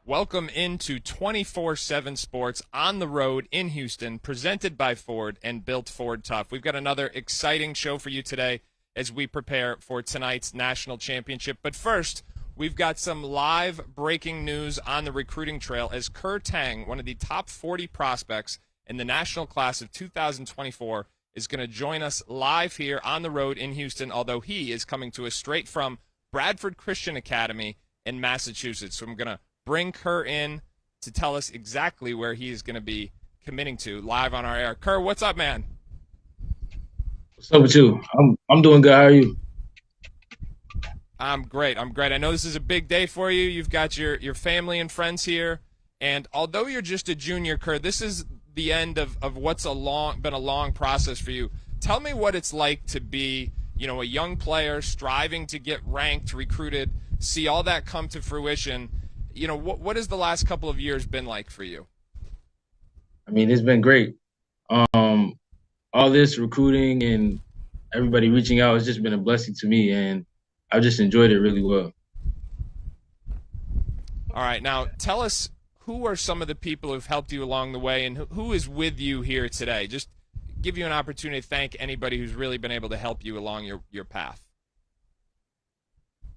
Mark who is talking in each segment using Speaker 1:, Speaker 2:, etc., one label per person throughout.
Speaker 1: Welcome into 24/7 Sports on the road in Houston, presented by Ford and built Ford tough. We've got another exciting show for you today as we prepare for tonight's national championship. But first, we've got some live breaking news on the recruiting trail as Kur Teng, one of the top 40 prospects in the national class of 2024, is going to join us live here on the road in Houston, although he is coming to us straight from Bradford Christian Academy in Massachusetts. So I'm going to bring Kur in to tell us exactly where he is going to be committing to live on our air. Kur, what's up, man?
Speaker 2: What's up with you? I'm doing good. How are you?
Speaker 1: I'm great. I know this is a big day for you. You've got your family and friends here. And although you're just a junior, Kur, this is the end of what's been a long process for you. Tell me what it's like to be, a young player striving to get ranked, recruited, see all that come to fruition. What has the last couple of years been like for you?
Speaker 2: I mean, it's been great. All this recruiting and everybody reaching out has just been a blessing to me, and I've just enjoyed it really well.
Speaker 1: All right, now tell us, who are some of the people who've helped you along the way, and who is with you here today? Just give you an opportunity to thank anybody who's really been able to help you along your path.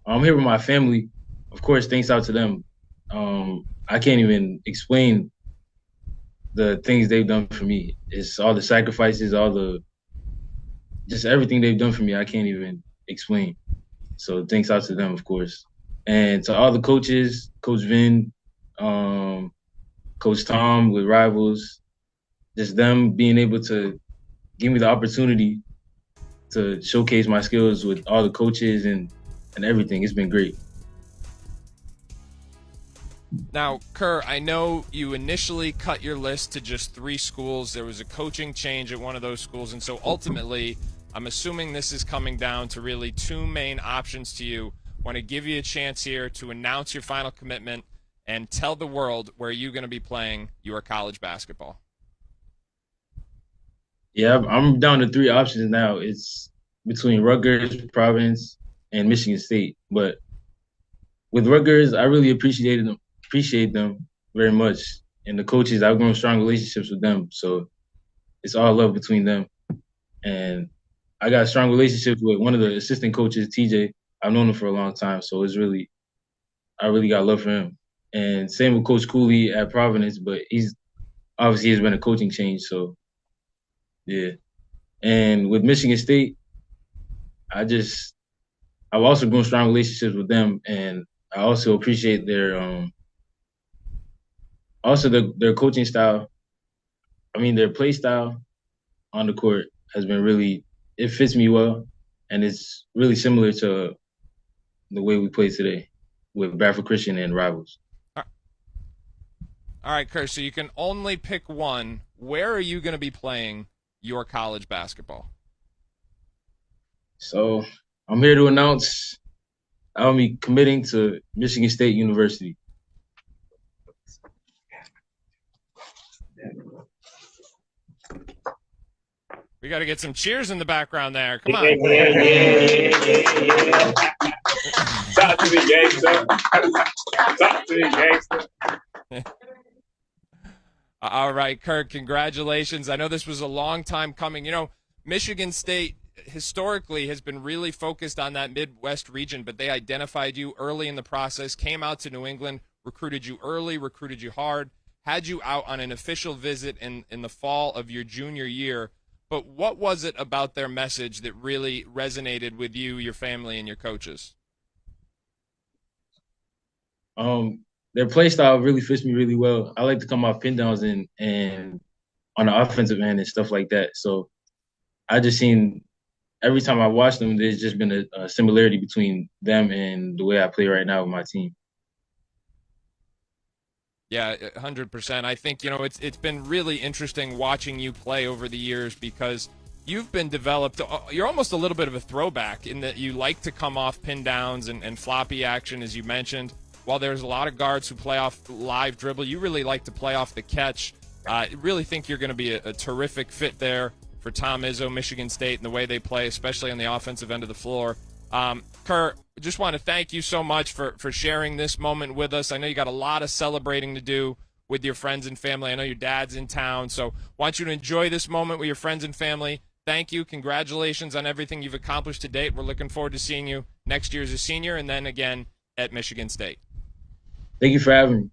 Speaker 2: I'm here with my family. Of course, thanks out to them. I can't even explain the things they've done for me. It's all the sacrifices, just everything they've done for me. I can't even explain. So thanks out to them, of course. And to all the coaches, Coach Vin, Coach Tom with Rivals, just them being able to give me the opportunity to showcase my skills with all the coaches and everything. It's been great.
Speaker 1: Now, Kur, I know you initially cut your list to just 3 schools. There was a coaching change at one of those schools, and so ultimately, I'm assuming this is coming down to really 2 main options to you. I want to give you a chance here to announce your final commitment and tell the world where you're going to be playing your college basketball.
Speaker 2: Yeah, I'm down to 3 options now. It's between Rutgers, Providence, and Michigan State. But with Rutgers, I really appreciate them very much. And the coaches, I've grown strong relationships with them. So it's all love between them. And I got a strong relationship with one of the assistant coaches, TJ. I've known him for a long time. So I really got love for him. And same with Coach Cooley at Providence, but he's been a coaching change. So yeah. And with Michigan State, I've also grown strong relationships with them, and I also appreciate their coaching style. I mean, their play style on the court has been it fits me well, and it's really similar to the way we play today with Bradford Christian and Rivals.
Speaker 1: All right, Kur, so you can only pick one. Where are you going to be playing your college basketball?
Speaker 2: So I'm here to announce I'll be committing to Michigan State University.
Speaker 1: We got to get some cheers in the background there. Come on.
Speaker 3: Talk to me, gangster. Talk to me, gangster.
Speaker 1: All right, Kur, congratulations. I know this was a long time coming. Michigan State historically has been really focused on that Midwest region, but they identified you early in the process, came out to New England, recruited you early, recruited you hard, had you out on an official visit in the fall of your junior year. But what was it about their message that really resonated with you, your family, and your coaches?
Speaker 2: Their play style really fits me really well. I like to come off pin downs and on the offensive end and stuff like that. So I just seen every time I watch them, there's just been a similarity between them and the way I play right now with my team.
Speaker 1: Yeah, 100%. I think, it's been really interesting watching you play over the years because you've been developed. You're almost a little bit of a throwback in that you like to come off pin downs and floppy action, as you mentioned. While there's a lot of guards who play off live dribble, you really like to play off the catch. I really think you're going to be a terrific fit there for Tom Izzo, Michigan State, and the way they play, especially on the offensive end of the floor. Kur, Kur, just want to thank you so much for sharing this moment with us. I know you got a lot of celebrating to do with your friends and family. I know your dad's in town, so I want you to enjoy this moment with your friends and family. Thank you. Congratulations on everything you've accomplished to date. We're looking forward to seeing you next year as a senior and then again at Michigan State.
Speaker 2: Thank you for having me.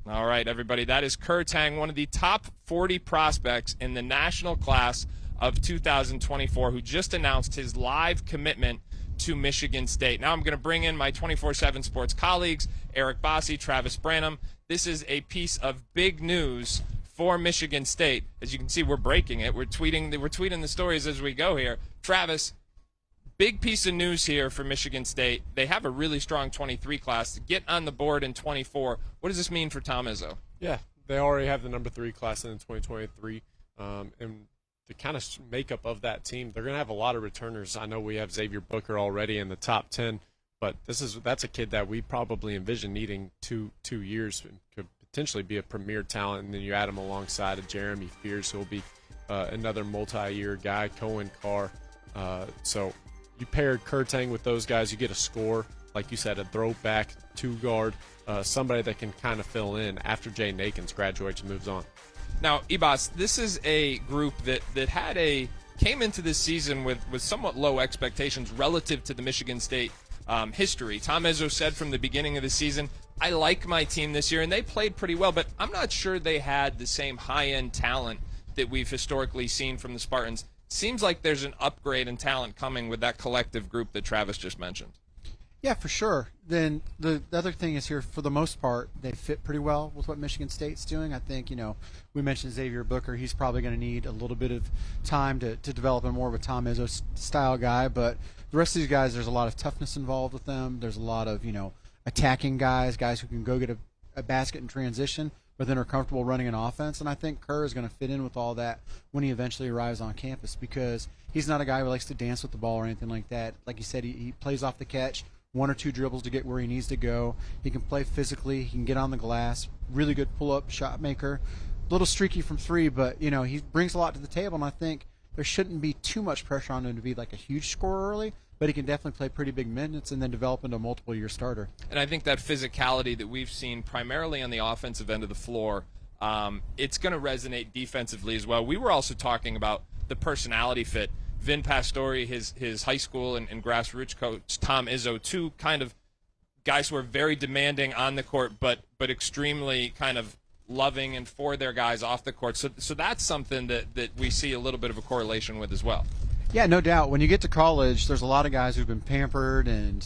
Speaker 1: All right, everybody. That is Kur Teng, one of the top 40 prospects in the national class of 2024, who just announced his live commitment to Michigan State. Now I'm going to bring in my 24/7 Sports colleagues, Eric Bossi, Travis Branham. This is a piece of big news for Michigan State. As you can see, we're breaking it. We're tweeting the stories as we go here. Travis, big piece of news here for Michigan State. They have a really strong 23 class to get on the board in 24. What does this mean for Tom Izzo?
Speaker 4: Yeah, they already have the number 3 class in 2023, and the kind of makeup of that team, they're going to have a lot of returners. I know we have Xavier Booker already in the top 10, but that's a kid that we probably envision needing two years and could potentially be a premier talent. And then you add him alongside of Jeremy Fears, who will be another multi-year guy, Cohen Carr. So you paired Kur Teng with those guys, you get a score, like you said, a throwback 2-guard, somebody that can kind of fill in after Jay Nakins graduates and moves on.
Speaker 1: Now, Ibas, this is a group that came into this season with somewhat low expectations relative to the Michigan State history. Tom Izzo said from the beginning of the season, I like my team this year, and they played pretty well, but I'm not sure they had the same high-end talent that we've historically seen from the Spartans. Seems like there's an upgrade in talent coming with that collective group that Travis just mentioned.
Speaker 5: Yeah, for sure. Then the other thing is here, for the most part, they fit pretty well with what Michigan State's doing. I think, we mentioned Xavier Booker. He's probably going to need a little bit of time to develop a more of a Tom Izzo style guy. But the rest of these guys, there's a lot of toughness involved with them. There's a lot of, attacking guys who can go get a basket in transition, but then are comfortable running an offense. And I think Kur is going to fit in with all that when he eventually arrives on campus, because he's not a guy who likes to dance with the ball or anything like that. Like you said, he plays off the catch, 1 or 2 dribbles to get where he needs to go. He can play physically. He can get on the glass. Really good pull-up shot maker. A little streaky from 3, but, he brings a lot to the table, and I think there shouldn't be too much pressure on him to be like a huge scorer early, but he can definitely play pretty big minutes and then develop into a multiple-year starter.
Speaker 1: And I think that physicality that we've seen primarily on the offensive end of the floor, it's going to resonate defensively as well. We were also talking about the personality fit. Vin Pastore, his high school and grassroots coach, Tom Izzo, 2 kind of guys who are very demanding on the court, but extremely kind of loving and for their guys off the court. So that's something that we see a little bit of a correlation with as well.
Speaker 5: Yeah, no doubt. When you get to college, there's a lot of guys who've been pampered and,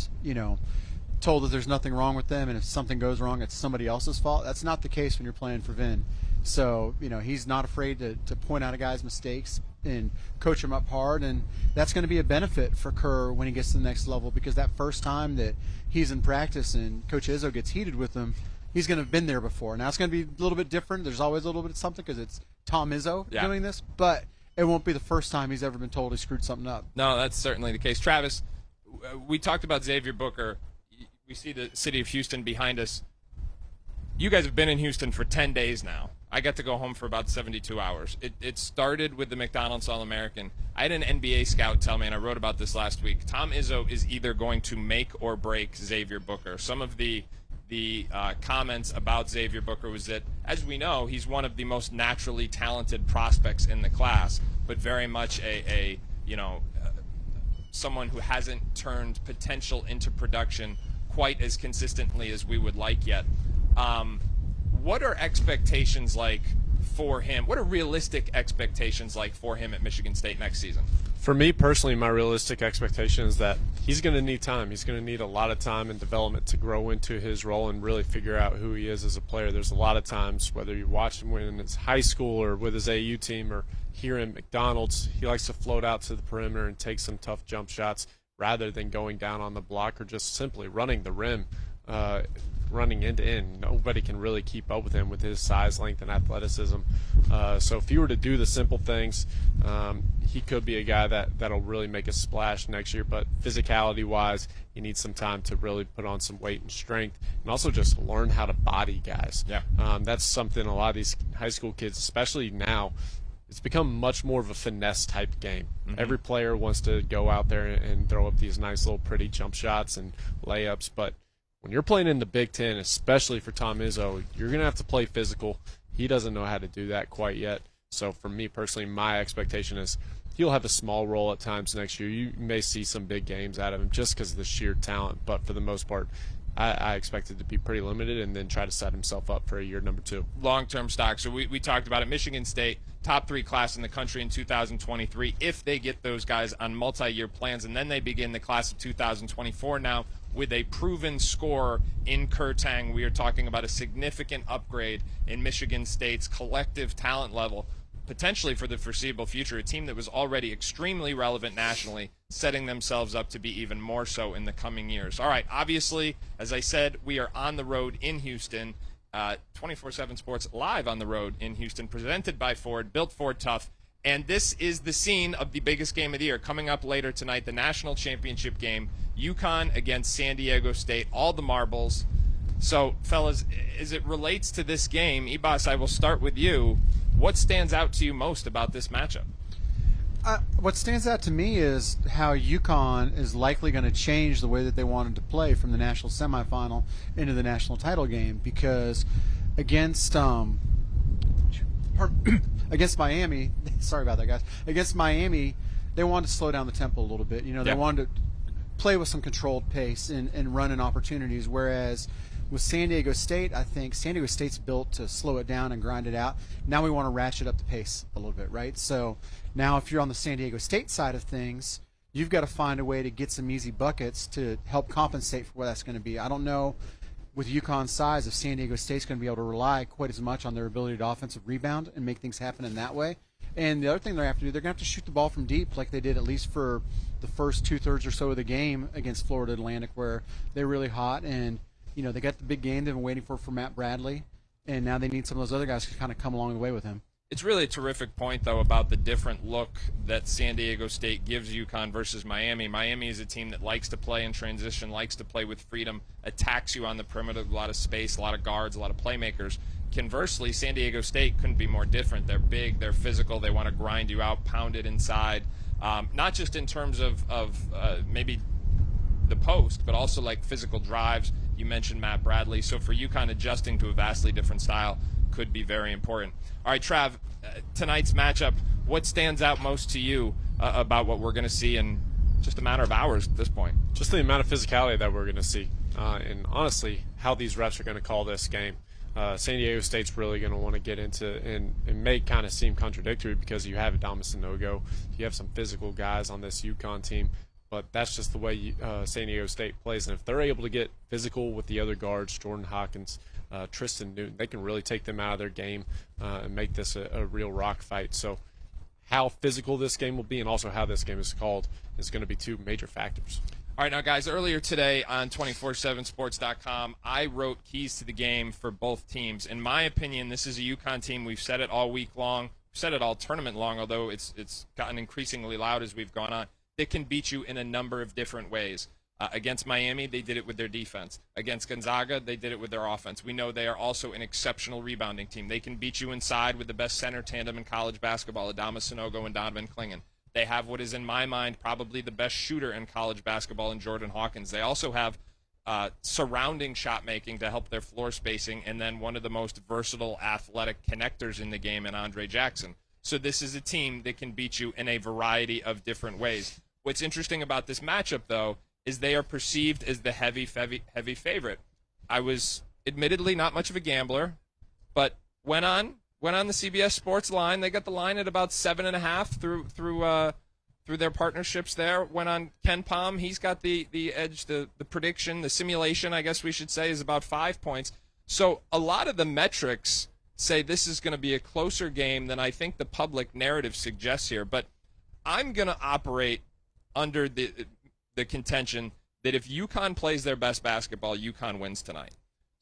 Speaker 5: told that there's nothing wrong with them, and if something goes wrong, it's somebody else's fault. That's not the case when you're playing for Vin. So, he's not afraid to point out a guy's mistakes and coach him up hard, and that's going to be a benefit for Kur when he gets to the next level, because that first time that he's in practice and Coach Izzo gets heated with him, he's going to have been there before. Now, it's going to be a little bit different. There's always a little bit of something because it's Tom Izzo doing this, but it won't be the first time he's ever been told he screwed something up.
Speaker 1: No, that's certainly the case. Travis, we talked about Xavier Booker. We see the city of Houston behind us. You guys have been in Houston for 10 days now. I got to go home for about 72 hours. It started with the McDonald's All-American. I had an NBA scout tell me, and I wrote about this last week, Tom Izzo is either going to make or break Xavier Booker. Some of the comments about Xavier Booker was that, as we know, he's one of the most naturally talented prospects in the class, but very much someone who hasn't turned potential into production quite as consistently as we would like yet. What are expectations like for him? What are realistic expectations like for him at Michigan State next season?
Speaker 4: For me personally, my realistic expectation is that he's going to need time. He's going to need a lot of time and development to grow into his role and really figure out who he is as a player. There's a lot of times, whether you watch him when it's high school or with his AU team or here in McDonald's, he likes to float out to the perimeter and take some tough jump shots rather than going down on the block or just simply running the rim, running end to end. Nobody can really keep up with him with his size, length, and athleticism. So if you were to do the simple things, he could be a guy that'll really make a splash next year. But physicality-wise, he needs some time to really put on some weight and strength, and also just learn how to body guys.
Speaker 1: Yeah.
Speaker 4: That's something a lot of these high school kids, especially now, it's become much more of a finesse type game. Every player wants to go out there and throw up these nice little pretty jump shots and layups, but when you're playing in the Big Ten, especially for Tom Izzo, you're going to have to play physical. He doesn't know how to do that quite yet. So for me personally, my expectation is he'll have a small role at times next year. You may see some big games out of him just because of the sheer talent, but for the most part, I expect it to be pretty limited and then try to set himself up for a year number 2.
Speaker 1: Long-term stock. So we talked about it. Michigan State, top 3 class in the country in 2023, if they get those guys on multi-year plans, and then they begin the class of 2024 now with a proven scorer in Kur Teng. We are talking about a significant upgrade in Michigan State's collective talent level, potentially for the foreseeable future, a team that was already extremely relevant nationally, setting themselves up to be even more so in the coming years. All right, obviously, as I said, we are on the road in Houston, 24/7 Sports live on the road in Houston, presented by Ford, built Ford tough, and this is the scene of the biggest game of the year. Coming up later tonight, the national championship game, UConn against San Diego State, all the marbles. So, fellas, as it relates to this game, Ibas, I will start with you. What stands out to you most about this matchup?
Speaker 5: What stands out to me is how UConn is likely going to change the way that they wanted to play from the national semifinal into the national title game, because against against Miami, sorry about that, guys. Against Miami, they wanted to slow down the tempo a little bit. They wanted to play with some controlled pace and run in opportunities, whereas with San Diego State, I think San Diego State's built to slow it down and grind it out. Now we want to ratchet up the pace a little bit, right? So now if you're on the San Diego State side of things, you've got to find a way to get some easy buckets to help compensate for what that's going to be. I don't know with UConn's size if San Diego State's going to be able to rely quite as much on their ability to offensive rebound and make things happen in that way. And the other thing they have to do, they're going to have to shoot the ball from deep like they did at least for the first 2/3 or so of the game against Florida Atlantic, where they're really hot. And they got the big game they've been waiting for Matt Bradley, and now they need some of those other guys to kind of come along the way with him.
Speaker 1: It's really a terrific point, though, about the different look that San Diego State gives UConn versus Miami. Miami is a team that likes to play in transition, likes to play with freedom, attacks you on the perimeter, a lot of space, a lot of guards, a lot of playmakers. Conversely, San Diego State couldn't be more different. They're big, they're physical, they want to grind you out, pound it inside, not just in terms of maybe the post, but also like physical drives. You mentioned Matt Bradley. So for UConn, adjusting to a vastly different style could be very important. All right, Trav, tonight's matchup, what stands out most to you about what we're going to see in just a matter of hours at this point?
Speaker 4: Just the amount of physicality that we're going to see. And honestly, how these refs are going to call this game. San Diego State's really going to want to get into and may kind of seem contradictory because you have Adamas Sanogo, you have some physical guys on this UConn team, but that's just the way San Diego State plays. And if they're able to get physical with the other guards, Jordan Hawkins, Tristan Newton, they can really take them out of their game and make this a real rock fight. So how physical this game will be and also how this game is called is going to be 2 major factors.
Speaker 1: All right, now, guys, earlier today on 247sports.com, I wrote keys to the game for both teams. In my opinion, this is a UConn team. We've said it all week long. We've said it all tournament long, although it's gotten increasingly loud as we've gone on. They can beat you in a number of different ways. Against Miami, they did it with their defense. Against Gonzaga, they did it with their offense. We know they are also an exceptional rebounding team. They can beat you inside with the best center tandem in college basketball, Adama Sanogo and Donovan Clingan. They have what is, in my mind, probably the best shooter in college basketball in Jordan Hawkins. They also have surrounding shot making to help their floor spacing, and then one of the most versatile athletic connectors in the game in Andre Jackson. So this is a team that can beat you in a variety of different ways. What's interesting about this matchup, though, is they are perceived as the heavy favorite. I was admittedly not much of a gambler, but went on the CBS Sports line. They got the line at about 7.5 through their partnerships there. Went on Ken Palm. He's got the edge, the prediction, the simulation, I guess we should say, is about 5 points. So a lot of the metrics say this is going to be a closer game than I think the public narrative suggests here. But I'm going to operate under the contention that if UConn plays their best basketball, UConn wins tonight.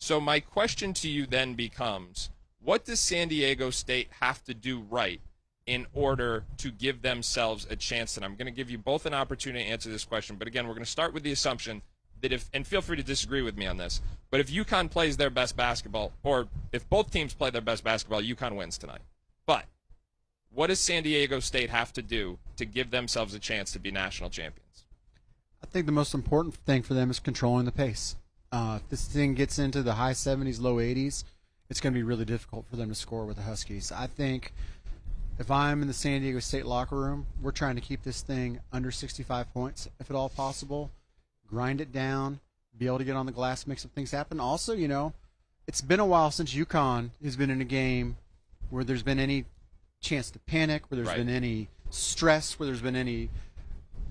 Speaker 1: So my question to you then becomes, what does San Diego State have to do right in order to give themselves a chance? And I'm going to give you both an opportunity to answer this question. But again, we're going to start with the assumption that and feel free to disagree with me on this, but if UConn plays their best basketball, or if both teams play their best basketball, UConn wins tonight. But What does San Diego State have to do to give themselves a chance to be national champions?
Speaker 5: I think the most important thing for them is controlling the pace. If this thing gets into the high 70s, low 80s, it's going to be really difficult for them to score with the Huskies. I think if I'm in the San Diego State locker room, we're trying to keep this thing under 65 points, if at all possible, grind it down, be able to get on the glass, make some things happen. Also, you know, it's been a while since UConn has been in a game where there's been any chance to panic, where there's been any stress, where there's been any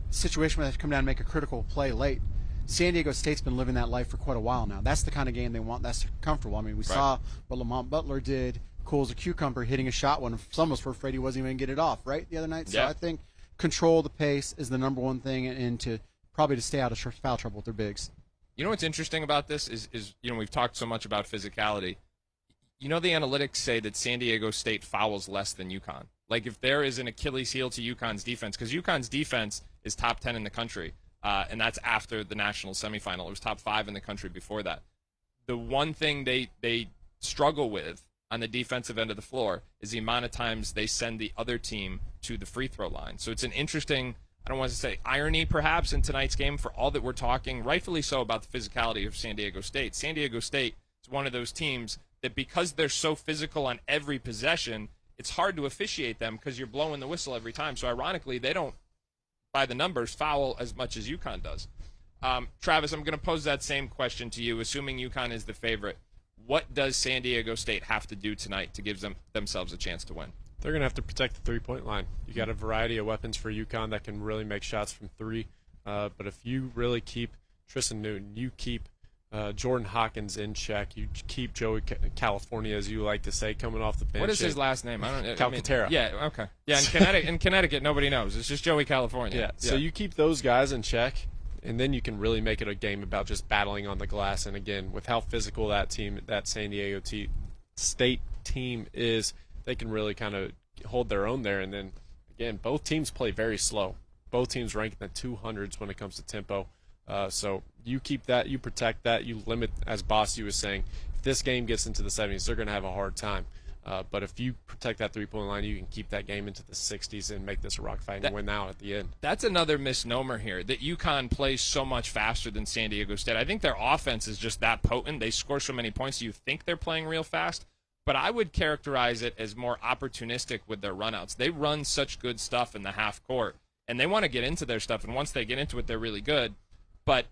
Speaker 5: situation where they have to come down and make a critical play late. San Diego State's been living that life for quite a while now. That's the kind of game they want. That's comfortable. I mean, we saw what Lamont Butler did, cool as a cucumber, hitting a shot when some of us were afraid he wasn't even going to get it off, right, the other night? So I think control the pace is the number one thing, and to probably to stay out of foul trouble with their bigs.
Speaker 1: You know what's interesting about this is you know, we've talked so much about physicality. You know, the analytics say that San Diego State fouls less than UConn. Like, if there is an Achilles heel to UConn's defense, because UConn's defense is top 10 in the country, and that's after the national semifinal. It was top 5 in the country before that. The one thing they struggle with on the defensive end of the floor is the amount of times they send the other team to the free throw line. So it's an interesting, I don't want to say irony perhaps, in tonight's game for all that we're talking, rightfully so, about the physicality of San Diego State. San Diego State is one of those teams that, because they're so physical on every possession, it's hard to officiate them because you're blowing the whistle every time. So ironically, they don't, by the numbers, foul as much as UConn does. Travis, I'm going to pose that same question to you. Assuming UConn is the favorite, what does San Diego State have to do tonight to give themselves a chance to win?
Speaker 4: They're going to have to protect the three-point line. You got a variety of weapons for UConn that can really make shots from three. But if you really keep Tristan Newton, you keep Jordan Hawkins in check, you keep Joey California, as you like to say, coming off the bench.
Speaker 1: What is his last name?
Speaker 4: Calcaterra.
Speaker 1: Yeah, okay. Yeah, in Connecticut, nobody knows. It's just Joey California.
Speaker 4: Yeah. So you keep those guys in check, and then you can really make it a game about just battling on the glass. And again, with how physical that San Diego State team is, they can really kind of hold their own there. And then, again, both teams play very slow. Both teams rank in the 200s when it comes to tempo. So you keep that, you protect that, you limit, as Bossy was saying, if this game gets into the 70s, they're going to have a hard time. But if you protect that three-point line, you can keep that game into the 60s and make this a rock fight and win out at the end. That's
Speaker 1: another misnomer here, that UConn plays so much faster than San Diego State. I think their offense is just that potent. They score so many points, you think they're playing real fast. But I would characterize it as more opportunistic with their runouts. They run such good stuff in the half court, and they want to get into their stuff. And once they get into it, they're really good. But,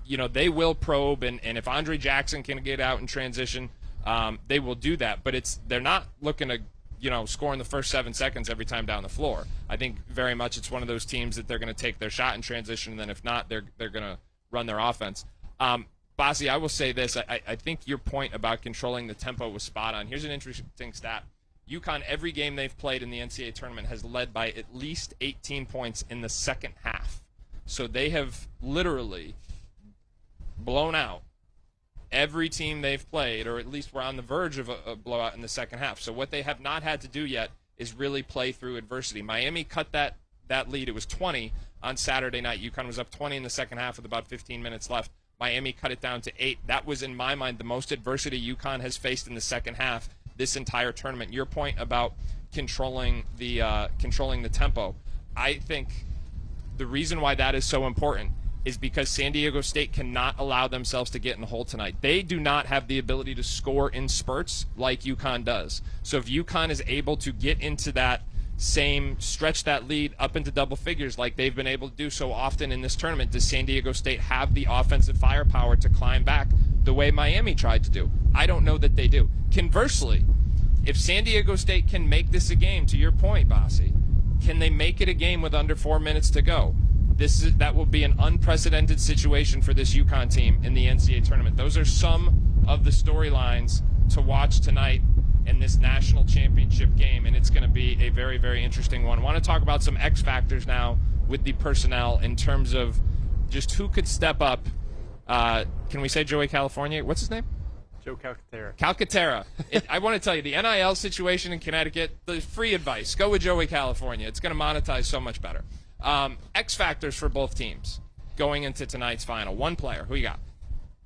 Speaker 1: you know, they will probe, and if Andre Jackson can get out in transition, they will do that. But they're not looking to, you know, score in the first 7 seconds every time down the floor. I think very much it's one of those teams that they're going to take their shot in transition, and then if not, they're going to run their offense. Bossy, I will say this. I think your point about controlling the tempo was spot on. Here's an interesting stat. UConn, every game they've played in the NCAA tournament, has led by at least 18 points in the second half. So they have literally blown out every team they've played, or at least we're on the verge of a blowout in the second half. So what they have not had to do yet is really play through adversity. Miami cut that lead. It was 20 on Saturday night. UConn was up 20 in the second half with about 15 minutes left. Miami cut it down to 8. That was, in my mind, the most adversity UConn has faced in the second half this entire tournament. Your point about controlling the tempo, I think the reason why that is so important is because San Diego State cannot allow themselves to get in the hole tonight. They do not have the ability to score in spurts like UConn does. So if UConn is able to get into that stretch that lead up into double figures like they've been able to do so often in this tournament, does San Diego State have the offensive firepower to climb back the way Miami tried to do? I don't know that they do. Conversely, if San Diego State can make this a game, to your point, Bossy, can they make it a game with under 4 minutes to go? That will be an unprecedented situation for this UConn team in the NCAA tournament. Those are some of the storylines to watch tonight in this national championship game, and it's going to be a very, very interesting one. I want to talk about some X factors now with the personnel in terms of just who could step up. Can we say Joey California? What's his name?
Speaker 4: Joe Calcaterra.
Speaker 1: Calcaterra. I want to tell you, the NIL situation in Connecticut, the free advice, go with Joey California. It's going to monetize so much better. X factors for both teams going into tonight's final. One player. Who you got?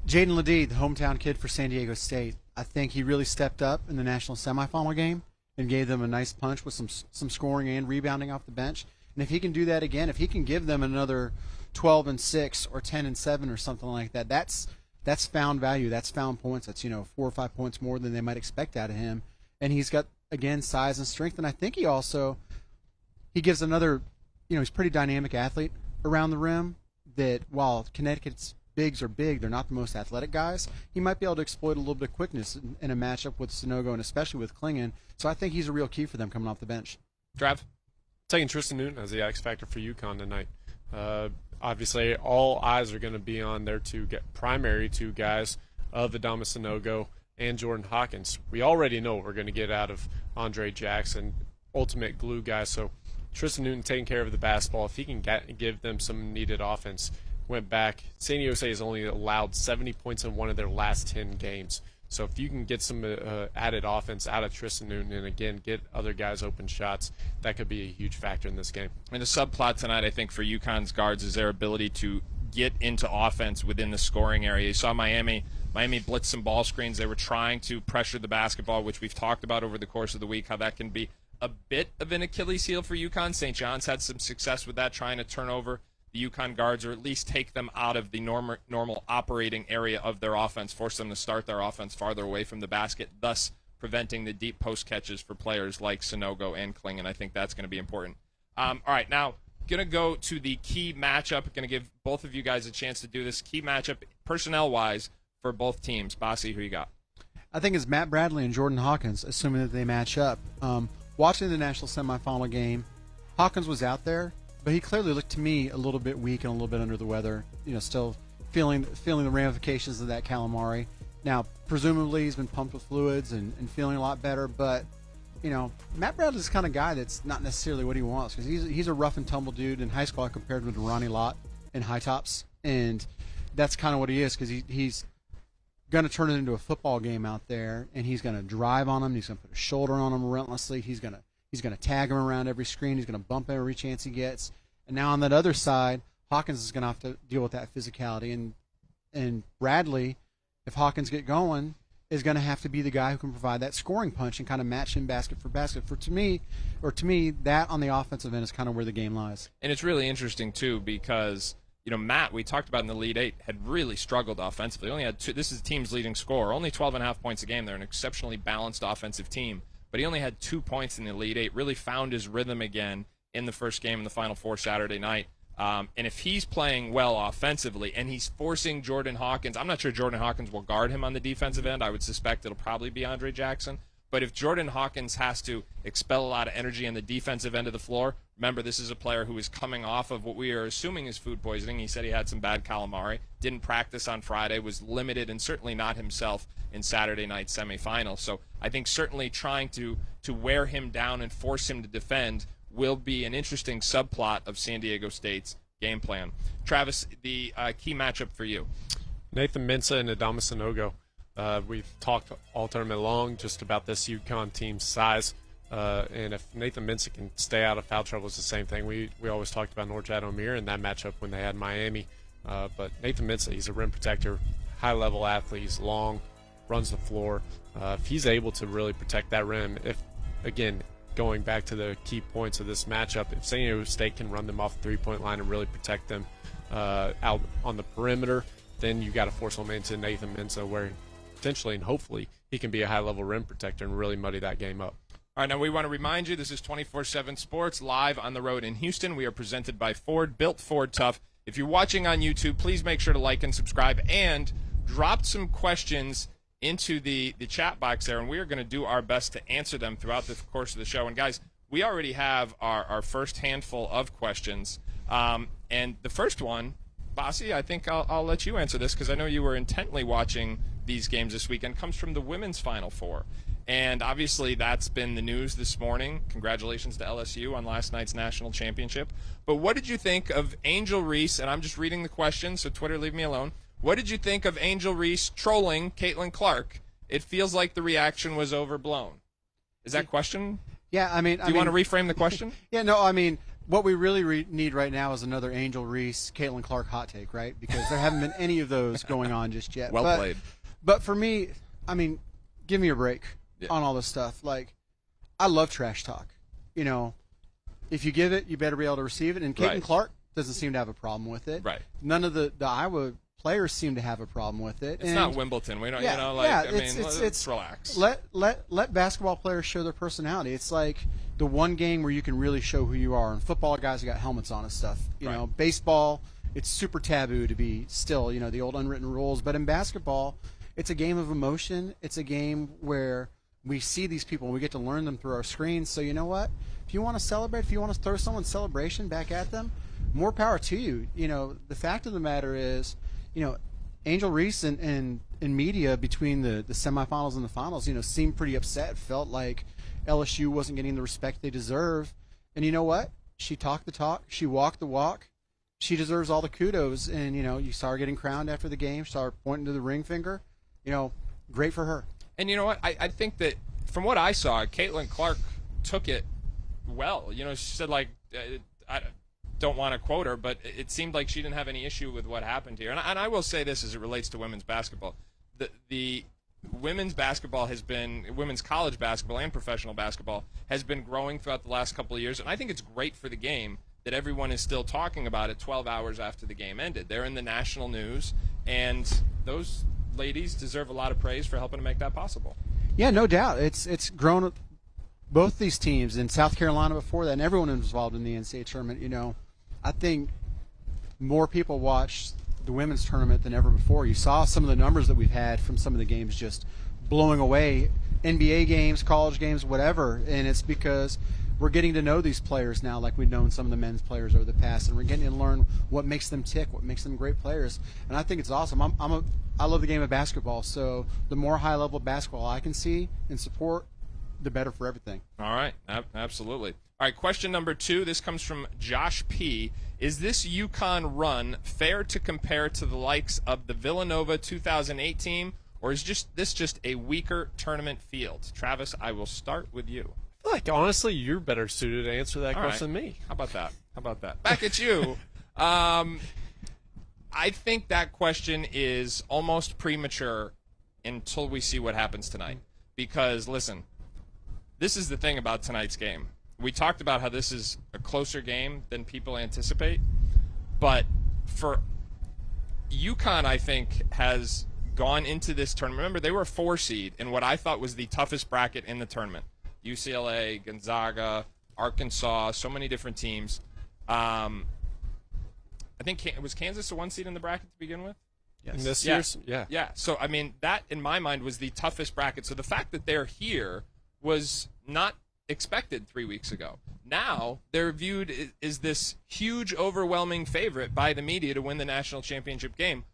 Speaker 5: Jaden Ledee, the hometown kid for San Diego State. I think he really stepped up in the national semifinal game and gave them a nice punch with some scoring and rebounding off the bench. And if he can do that again, if he can give them another 12-6 or 10-7 or something like that, that's found value. That's found points. That's 4 or 5 points more than they might expect out of him. And he's got, again, size and strength. And I think he gives another, he's a pretty dynamic athlete around the rim that while Connecticut's bigs are big, they're not the most athletic guys. He might be able to exploit a little bit of quickness in a matchup with Sanogo and especially with Klingon. So I think he's a real key for them coming off the bench.
Speaker 1: Trav?
Speaker 4: Taking Tristan Newton as the X factor for UConn tonight. Obviously, all eyes are going to be on their primary two guys of Adama Sanogo and Jordan Hawkins. We already know what we're going to get out of Andre Jackson, ultimate glue guy. So Tristan Newton taking care of the basketball. If he can give them some needed offense. Went back. San Jose has only allowed 70 points in one of their last 10 games. So if you can get some added offense out of Tristan Newton and, again, get other guys open shots, that could be a huge factor in this game.
Speaker 1: And the subplot tonight, I think, for UConn's guards is their ability to get into offense within the scoring area. You saw Miami blitz some ball screens. They were trying to pressure the basketball, which we've talked about over the course of the week, how that can be a bit of an Achilles heel for UConn. St. John's had some success with that, trying to turn over the UConn guards, or at least take them out of the normal operating area of their offense, force them to start their offense farther away from the basket, thus preventing the deep post catches for players like Sanogo and Klingon. I think that's going to be important. All right, now going to go to the key matchup. Going to give both of you guys a chance to do this key matchup personnel-wise for both teams. Bossy, who you got?
Speaker 5: I think it's Matt Bradley and Jordan Hawkins, assuming that they match up. Watching the national semifinal game, Hawkins was out there, but he clearly looked to me a little bit weak and a little bit under the weather. Still feeling the ramifications of that calamari. Now, presumably he's been pumped with fluids and feeling a lot better. But Matt Bradley's the kind of guy that's not necessarily what he wants, because he's a rough and tumble dude. In high school, I compared him to Ronnie Lott in high tops, and that's kind of what he is, because he's going to turn it into a football game out there, and he's going to drive on him. He's going to put a shoulder on him relentlessly. He's going to tag him around every screen. He's going to bump every chance he gets. And now on that other side, Hawkins is going to have to deal with that physicality. And Bradley, if Hawkins get going, is going to have to be the guy who can provide that scoring punch and kind of match him basket for basket. To me, that on the offensive end is kind of where the game lies.
Speaker 1: And it's really interesting, too, because Matt, we talked about in the Elite Eight, had really struggled offensively. Only had two. This is the team's leading scorer. Only 12.5 points a game. They're an exceptionally balanced offensive team. But he only had 2 points in the Elite Eight, really found his rhythm again in the first game in the Final Four Saturday night. And if he's playing well offensively and he's forcing Jordan Hawkins, I'm not sure Jordan Hawkins will guard him on the defensive end. I would suspect it'll probably be Andre Jackson. But if Jordan Hawkins has to expel a lot of energy on the defensive end of the floor, remember, this is a player who is coming off of what we are assuming is food poisoning. He said he had some bad calamari, didn't practice on Friday, was limited, and certainly not himself in Saturday night's semifinal. So I think certainly trying to wear him down and force him to defend will be an interesting subplot of San Diego State's game plan. Travis, the key matchup for you.
Speaker 4: Nathan Mensah and Adama Sanogo. We've talked all tournament long just about this UConn team's size. And if Nathan Mensah can stay out of foul trouble, it's the same thing. We always talked about Norjad Omier in that matchup when they had Miami. But Nathan Mensah, he's a rim protector, high-level athlete. He's long, runs the floor. If he's able to really protect that rim, again, going back to the key points of this matchup, if San Diego State can run them off the three-point line and really protect them out on the perimeter, then you got to force them into Nathan Mensah, where potentially and hopefully he can be a high-level rim protector and really muddy that game up.
Speaker 1: All right, now we want to remind you, this is 24/7 Sports, live on the road in Houston. We are presented by Ford, built Ford tough. If you're watching on YouTube, please make sure to like and subscribe, and drop some questions into the chat box there, and we are going to do our best to answer them throughout the course of the show. And, guys, we already have our first handful of questions. And the first one, Bossy, I think I'll let you answer this, because I know you were intently watching these games this weekend, comes from the women's Final Four. And obviously that's been the news this morning. Congratulations to LSU on last night's national championship. But what did you think of Angel Reese? And I'm just reading the question, so Twitter, leave me alone. What did you think of Angel Reese trolling Caitlin Clark? It feels like the reaction was overblown. Is that question?
Speaker 5: Yeah, I mean...
Speaker 1: Do you want to reframe the question?
Speaker 5: Yeah, no, I mean, what we really need right now is another Angel Reese, Caitlin Clark hot take, right? Because there haven't been any of those going on just yet.
Speaker 1: Well played.
Speaker 5: But for me, I mean, give me a break on all this stuff. Like, I love trash talk. You know, if you give it, you better be able to receive it. And Caitlin
Speaker 1: Right.
Speaker 5: Clark doesn't seem to have a problem with it.
Speaker 1: Right.
Speaker 5: None of the Iowa players seem to have a problem with it.
Speaker 1: It's not Wimbledon. We don't, let's relax.
Speaker 5: Let basketball players show their personality. It's like the one game where you can really show who you are. And football guys have got helmets on and stuff. You
Speaker 1: Right.
Speaker 5: know, baseball, it's super taboo to be still, you know, the old unwritten rules. But in basketball, it's a game of emotion. It's a game where we see these people and we get to learn them through our screens. So you know what? If you want to celebrate, if you want to throw someone's celebration back at them, more power to you. You know, the fact of the matter is, you know, Angel Reese and media between the semifinals and the finals, you know, seemed pretty upset. Felt like LSU wasn't getting the respect they deserve. And you know what? She talked the talk. She walked the walk. She deserves all the kudos. And, you know, you saw her getting crowned after the game. Saw her pointing to the ring finger. You know, great for her.
Speaker 1: And you know what? I think that from what I saw, Caitlin Clark took it well. You know, she said, like, I don't want to quote her, but it seemed like she didn't have any issue with what happened here. And I will say this as it relates to women's basketball. The women's basketball women's college basketball and professional basketball has been growing throughout the last couple of years. And I think it's great for the game that everyone is still talking about it 12 hours after the game ended. They're in the national news, and those ladies deserve a lot of praise for helping to make that possible.
Speaker 5: Yeah, no doubt. It's grown both these teams in South Carolina before that, and everyone involved in the NCAA tournament. You know, I think more people watched the women's tournament than ever before. You saw some of the numbers that we've had from some of the games just blowing away, NBA games, college games, whatever, and it's because we're getting to know these players now like we've known some of the men's players over the past, and we're getting to learn what makes them tick, what makes them great players, and I think it's awesome. I love the game of basketball, so the more high-level basketball I can see and support, the better for everything.
Speaker 1: All right, absolutely. All right, question number 2. This comes from Josh P. Is this UConn run fair to compare to the likes of the Villanova 2008 team, or is this just a weaker tournament field? Travis, I will start with you.
Speaker 4: I feel like, honestly, you're better suited to answer that
Speaker 1: All
Speaker 4: question
Speaker 1: right.
Speaker 4: than me.
Speaker 1: How about that? Back at you. I think that question is almost premature until we see what happens tonight. Because, listen, this is the thing about tonight's game. We talked about how this is a closer game than people anticipate. But for UConn, I think, has gone into this tournament. Remember, they were a 4 seed in what I thought was the toughest bracket in the tournament. UCLA, Gonzaga, Arkansas, so many different teams. I think was Kansas a 1 seed in the bracket to begin with?
Speaker 4: Yes. In this year's? Yeah.
Speaker 1: Yeah. So, I mean, that, in my mind, was the toughest bracket. So the fact that they're here was not expected 3 weeks ago. Now they're viewed as this huge, overwhelming favorite by the media to win the national championship game.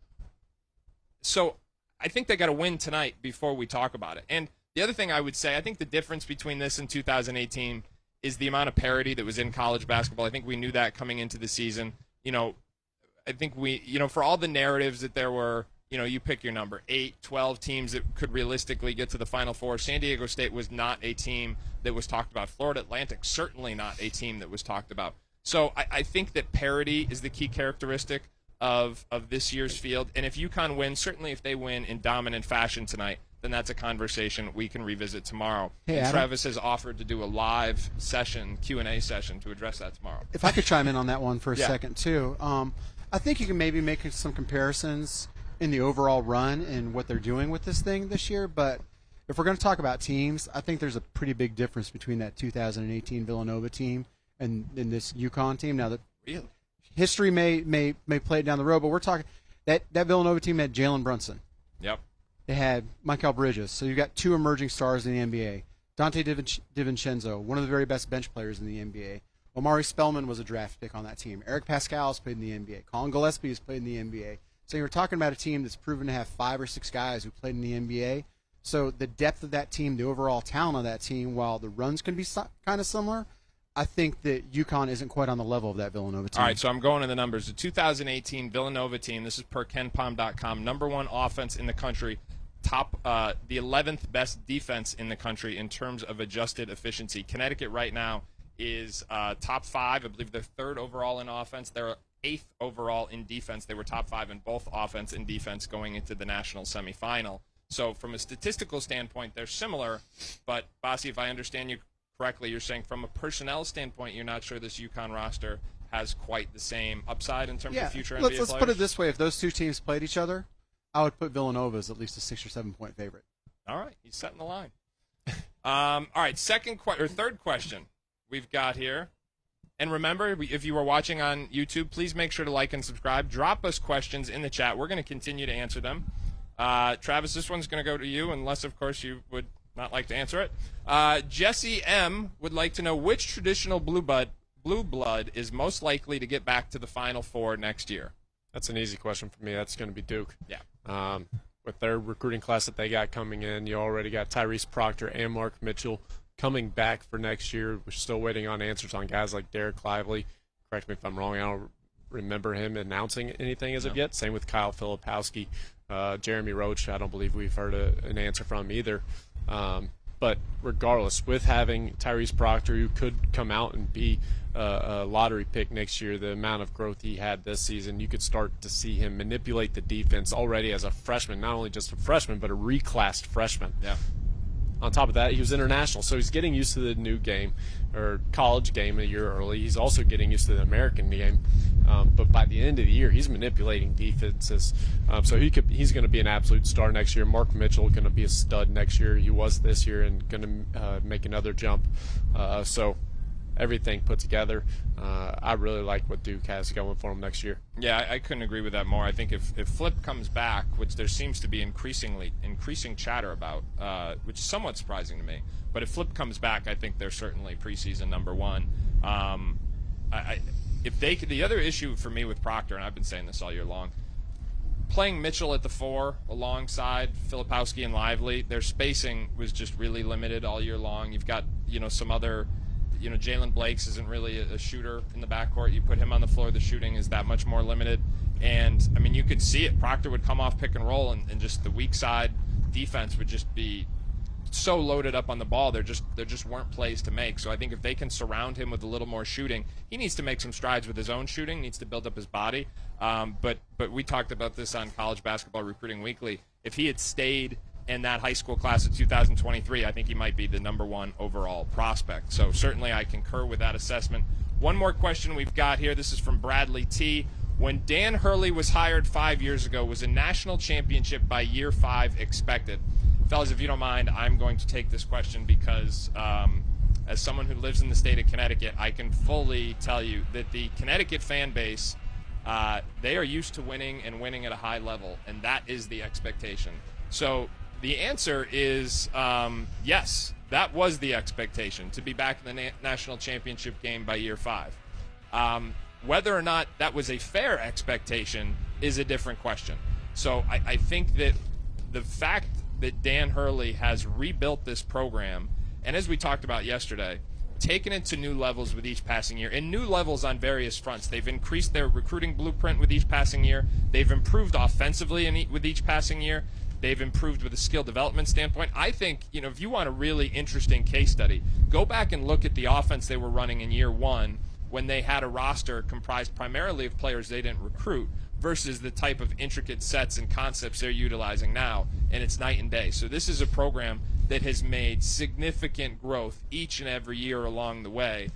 Speaker 1: So I think they got to win tonight before we talk about it. And the other thing I would say, I think the difference between this and 2018 is the amount of parity that was in college basketball. I think we knew that coming into the season. You know, I think for all the narratives that there were, you know, you pick your number, 8, 12 teams that could realistically get to the Final Four. San Diego State was not a team that was talked about. Florida Atlantic, certainly not a team that was talked about. So I think that parity is the key characteristic of this year's field. And if UConn wins, certainly if they win in dominant fashion tonight, then that's a conversation we can revisit tomorrow.
Speaker 5: Hey,
Speaker 1: and
Speaker 5: Adam,
Speaker 1: Travis has offered to do a live session, Q&A session, to address that tomorrow.
Speaker 5: if I could chime in on that one for a
Speaker 1: Yeah.
Speaker 5: second, too. I think you can maybe make some comparisons in the overall run and what they're doing with this thing this year, but if we're going to talk about teams, I think there's a pretty big difference between that 2018 Villanova team and this UConn team. Now, that
Speaker 1: Really?
Speaker 5: history may play it down the road, but we're talking that Villanova team had Jalen Brunson.
Speaker 1: Yep.
Speaker 5: They had Michael Bridges. So you've got 2 emerging stars in the NBA. Dante DiVincenzo, one of the very best bench players in the NBA. Omari Spellman was a draft pick on that team. Eric Pascal has played in the NBA. Colin Gillespie has played in the NBA. So you're talking about a team that's proven to have 5 or 6 guys who played in the NBA. So the depth of that team, the overall talent of that team, while the runs can be kind of similar, I think that UConn isn't quite on the level of that Villanova team.
Speaker 1: All right, so I'm going to the numbers. The 2018 Villanova team, this is per KenPom.com, number 1 offense in the country, the 11th best defense in the country in terms of adjusted efficiency. Connecticut right now is top 5. I believe they're 3rd overall in offense. They're 8th overall in defense. They were top 5 in both offense and defense going into the national semifinal. So from a statistical standpoint, they're similar. But, Basi, if I understand you correctly, you're saying from a personnel standpoint, you're not sure this UConn roster has quite the same upside in terms of future NBA players?
Speaker 5: Let's put it this way. If those two teams played each other, I would put Villanova as at least a 6 or 7 point favorite.
Speaker 1: All right. He's setting the line. All right. Third question we've got here. And remember, if you are watching on YouTube, please make sure to like and subscribe. Drop us questions in the chat. We're going to continue to answer them. Travis, this one's going to go to you, unless, of course, you would not like to answer it. Jesse M. would like to know which traditional blue blood is most likely to get back to the Final Four next year.
Speaker 4: That's an easy question for me. That's going to be Duke.
Speaker 1: Yeah.
Speaker 4: With their recruiting class that they got coming in, you already got Tyrese Proctor and Mark Mitchell coming back for next year. We're still waiting on answers on guys like Derek Lively. Correct me if I'm wrong. I don't remember him announcing anything as of yet. Same with Kyle Filipowski. Jeremy Roach, I don't believe we've heard an answer from either. But regardless, with having Tyrese Proctor, who could come out and be a lottery pick next year, the amount of growth he had this season, you could start to see him manipulate the defense already as a freshman, not only just a freshman, but a reclassed freshman.
Speaker 1: Yeah.
Speaker 4: On top of that, he was international, so he's getting used to the new game, or college game a year early. He's also getting used to the American game. But by the end of the year, he's manipulating defenses. So he's going to be an absolute star next year. Mark Mitchell going to be a stud next year. He was this year and going to make another jump. So everything put together, I really like what Duke has going for him next year.
Speaker 1: Yeah, I couldn't agree with that more. I think if Flip comes back, which there seems to be increasing chatter about, which is somewhat surprising to me, but if Flip comes back, I think they're certainly preseason number one. The other issue for me with Proctor, and I've been saying this all year long, playing Mitchell at the 4 alongside Filipowski and Lively, their spacing was just really limited all year long. You've got some other. Jalen Blakes isn't really a shooter in the backcourt. You put him on the floor, the shooting is that much more limited. And, I mean, you could see it. Proctor would come off pick and roll, and just the weak side defense would just be so loaded up on the ball. There just weren't plays to make. So I think if they can surround him with a little more shooting, he needs to make some strides with his own shooting, needs to build up his body. But we talked about this on College Basketball Recruiting Weekly. If he had stayed in that high school class of 2023, I think he might be the number one overall prospect. So certainly I concur with that assessment. One more question we've got here. This is from Bradley T. When Dan Hurley was hired 5 years ago, was a national championship by year 5 expected? Fellas, if you don't mind, I'm going to take this question because as someone who lives in the state of Connecticut, I can fully tell you that the Connecticut fan base, they are used to winning and winning at a high level, and that is the expectation. So the answer is yes, that was the expectation, to be back in the national championship game by year 5. Whether or not that was a fair expectation is a different question. So I think that the fact that Dan Hurley has rebuilt this program, and as we talked about yesterday, taken it to new levels with each passing year, and new levels on various fronts. They've increased their recruiting blueprint with each passing year. They've improved offensively with each passing year. They've improved with a skill development standpoint. I think, if you want a really interesting case study, go back and look at the offense they were running in year 1 when they had a roster comprised primarily of players they didn't recruit versus the type of intricate sets and concepts they're utilizing now, and it's night and day. So this is a program that has made significant growth each and every year along the way.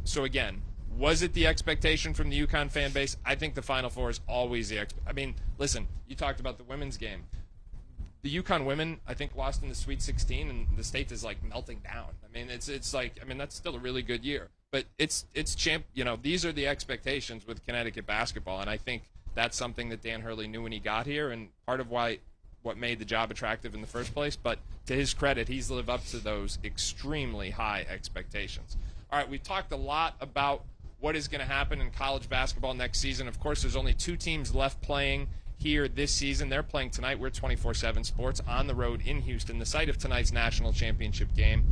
Speaker 1: So again, was it the expectation from the UConn fan base? I think the Final Four is always listen, you talked about the women's game. The UConn women, I think, lost in the Sweet 16, and the state is melting down. That's still a really good year. But these are the expectations with Connecticut basketball, and I think that's something that Dan Hurley knew when he got here, and part of what made the job attractive in the first place. But to his credit, he's lived up to those extremely high expectations. All right, we've talked a lot about what is going to happen in college basketball next season. Of course, there's only 2 teams left playing here this season. They're playing tonight. We're 24/7 Sports on the road in Houston, the site of tonight's national championship game,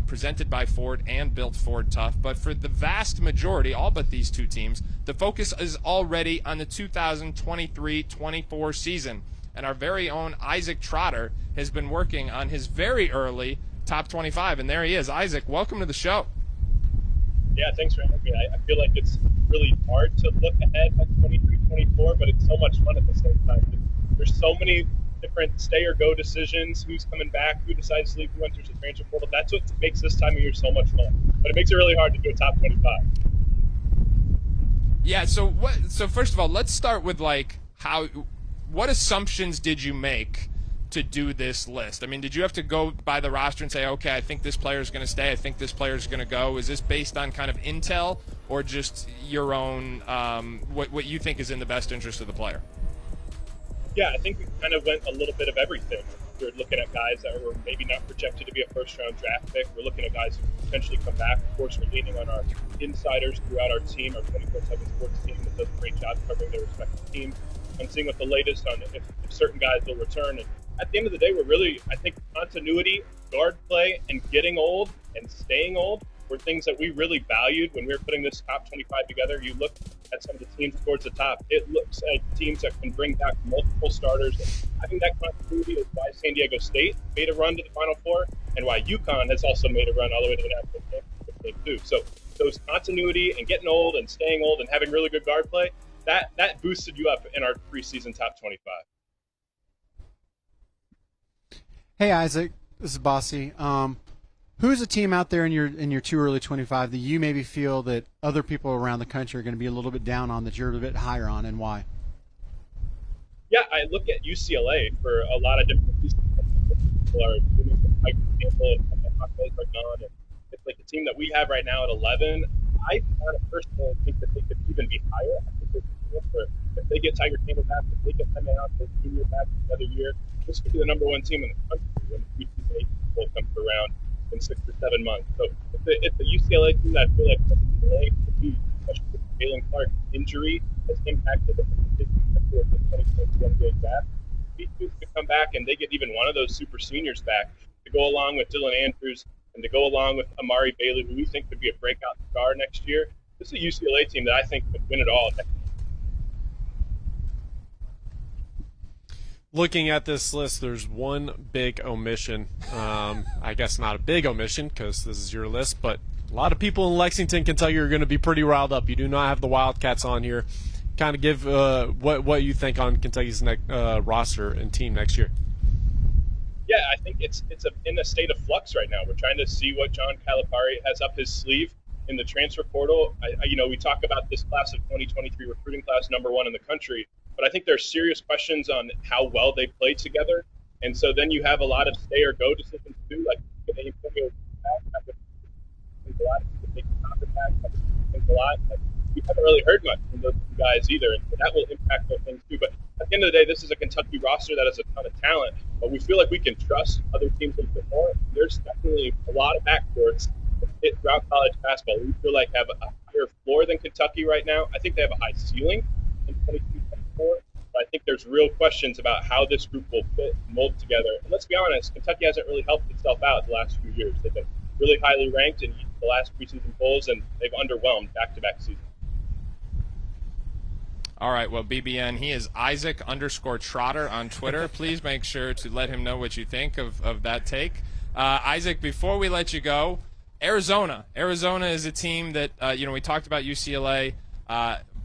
Speaker 1: presented by Ford and built Ford Tough. But for the vast majority, all but these 2 teams, the focus is already on the 2023-24 season. And our very own Isaac Trotter has been working on his very early top 25. And there he is. Isaac, welcome to the show.
Speaker 6: Yeah, thanks for having me. I feel like it's really hard to look ahead at 23-24, but it's so much fun at the same time. There's so many different stay or go decisions, who's coming back, who decides to leave, who enters the transfer portal. That's what makes this time of year so much fun. But it makes it really hard to do a top 25.
Speaker 1: Yeah. So first of all, let's start with what assumptions did you make to do this list? I mean, did you have to go by the roster and say, okay, I think this player is going to stay, I think this player is going to go? Is this based on kind of intel or just your own what you think is in the best interest of the player?
Speaker 6: Yeah, I think we kind of went a little bit of everything. We're looking at guys that were maybe not projected to be a first-round draft pick. We're looking at guys who could potentially come back. Of course, we're leaning on our insiders throughout our team, our 24/7 sports team that does a great job covering their respective teams, and seeing what the latest on if certain guys will return. And at the end of the day, we're really, I think, continuity, guard play, and getting old and staying old were things that we really valued when we were putting this top 25 together. You look at some of the teams towards the top, it looks like teams that can bring back multiple starters. And having that continuity is why San Diego State made a run to the Final Four and why UConn has also made a run all the way to the national championship game too. So those continuity and getting old and staying old and having really good guard play, that boosted you up in our preseason top 25.
Speaker 5: Hey Isaac, this is Bossy. Who's a team out there in your too early 25 that you maybe feel that other people around the country are going to be a little bit down on that you're a bit higher on, and why?
Speaker 6: Yeah, I look at UCLA for a lot of different reasons. People are doing some hype sample and Huskies are gone. And it's like the team that we have right now at 11. I kind of personally think that they could even be higher. I think there's a chance where if they get Tiger Campbell back, if they get them out for senior back another year, this could be the number one team in the country when the preseason poll comes around in 6 or 7 months. So it's the UCLA team that I feel like UCLA could be, especially with Jalen Clark's injury has impacted the 2021 NBA draft. These two could come back and they get even one of those super seniors back to go along with Dylan Andrews and to go along with Amari Bailey, who we think could be a breakout star next year. This is a UCLA team that I think could win it all next year.
Speaker 4: Looking at this list, there's one big omission. I guess not a big omission because this is your list, but a lot of people in Lexington, Kentucky are going to be pretty riled up. You do not have the Wildcats on here. Kind of give what you think on Kentucky's roster and team next year.
Speaker 6: Yeah, I think it's in a state of flux right now. We're trying to see what John Calipari has up his sleeve in the transfer portal. We talk about this class of 2023 recruiting class, #1 in the country. But I think there's serious questions on how well they play together. And so then you have a lot of stay or go decisions too, like we haven't really heard much from those two guys either, and so that will impact those things too. But at the end of the day, this is a Kentucky roster that has a ton of talent, but we feel like we can trust other teams a bit more. There's definitely a lot of backcourts that fit throughout college basketball. We feel like have a higher floor than Kentucky right now. I think they have a high ceiling in 22-24, but I think there's real questions about how this group will fit and mold together. And let's be honest, Kentucky hasn't really helped itself out the last few years. They've been really highly ranked in the last preseason polls, and they've underwhelmed back-to-back seasons.
Speaker 1: All right, well, BBN, he is Isaac_Trotter on Twitter. Please make sure to let him know what you think of that take. Isaac, before we let you go, Arizona. Arizona is a team that, we talked about UCLA.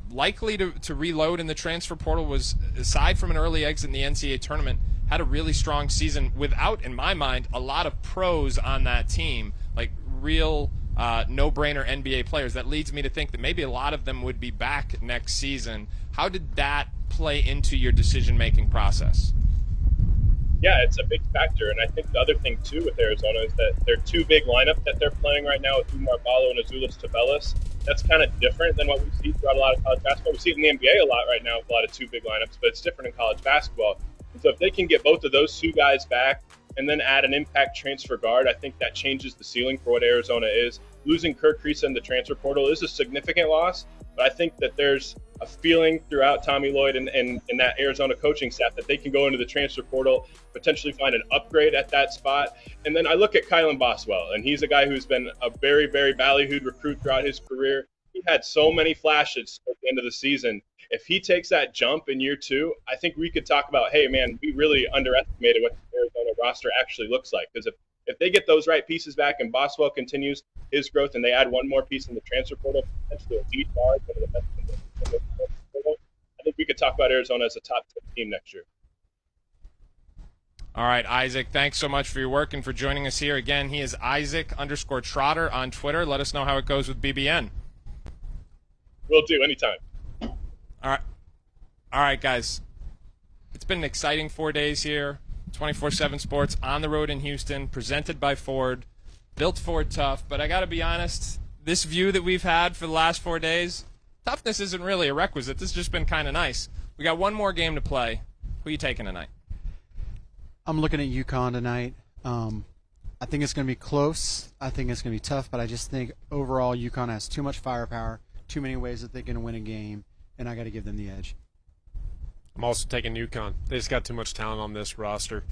Speaker 1: Likely to reload in the transfer portal, was, aside from an early exit in the NCAA tournament, had a really strong season without, in my mind, a lot of pros on that team, like real no-brainer NBA players. That leads me to think that maybe a lot of them would be back next season. How did that play into your decision-making process?
Speaker 6: Yeah, it's a big factor, and I think the other thing, too, with Arizona is that their two big lineup that they're playing right now with Umar Ballo and Azuolas Tubelis, that's kind of different than what we see throughout a lot of college basketball. We see it in the NBA a lot right now with a lot of two big lineups, but it's different in college basketball. And so if they can get both of those two guys back and then add an impact transfer guard, I think that changes the ceiling for what Arizona is. Losing Kirk Kriisa in the transfer portal is a significant loss, but I think that there's a feeling throughout Tommy Lloyd and that Arizona coaching staff that they can go into the transfer portal, potentially find an upgrade at that spot. And then I look at Kylan Boswell, and he's a guy who's been a very, very ballyhooed recruit throughout his career. He had so many flashes at the end of the season. If he takes that jump in year 2, I think we could talk about, hey, man, we really underestimated what the Arizona roster actually looks like. Because if they get those right pieces back and Boswell continues his growth and they add one more piece in the transfer portal, potentially a lead guard, one of the best in the transfer portal, I think we could talk about Arizona as a top 10 team next year.
Speaker 1: All right, Isaac, thanks so much for your work and for joining us here. Again, he is Isaac_Trotter on Twitter. Let us know how it goes with BBN.
Speaker 6: Will do, anytime.
Speaker 1: All right, guys. It's been an exciting 4 days here. 24/7 Sports on the road in Houston, presented by Ford, built Ford tough. But I got to be honest, this view that we've had for the last 4 days, toughness isn't really a requisite. This has just been kind of nice. We got one more game to play. Who are you taking tonight?
Speaker 5: I'm looking at UConn tonight. I think it's going to be close. I think it's going to be tough, but I just think overall UConn has too much firepower, too many ways that they can win a game, and I got to give them the edge.
Speaker 4: I'm also taking UConn. They just got too much talent on this roster.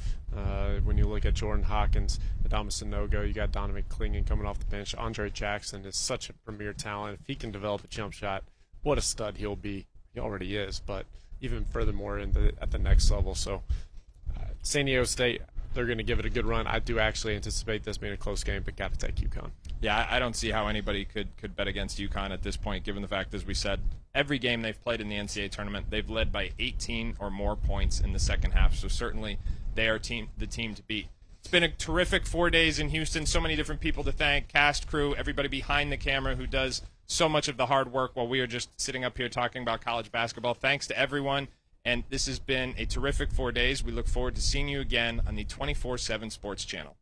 Speaker 4: When you look at Jordan Hawkins, Adama Sanogo, you got Donovan Clingan coming off the bench. Andre Jackson is such a premier talent. If he can develop a jump shot, what a stud he'll be. He already is, but even furthermore at the next level. So San Diego State, they're going to give it a good run. I do actually anticipate this being a close game, but got to take UConn.
Speaker 1: Yeah, I don't see how anybody could bet against UConn at this point, given the fact, as we said, every game they've played in the NCAA tournament, they've led by 18 or more points in the second half. So certainly they are the team to beat. It's been a terrific 4 days in Houston. So many different people to thank, cast, crew, everybody behind the camera who does so much of the hard work while we are just sitting up here talking about college basketball. Thanks to everyone. And this has been a terrific 4 days. We look forward to seeing you again on the 24/7 Sports Channel.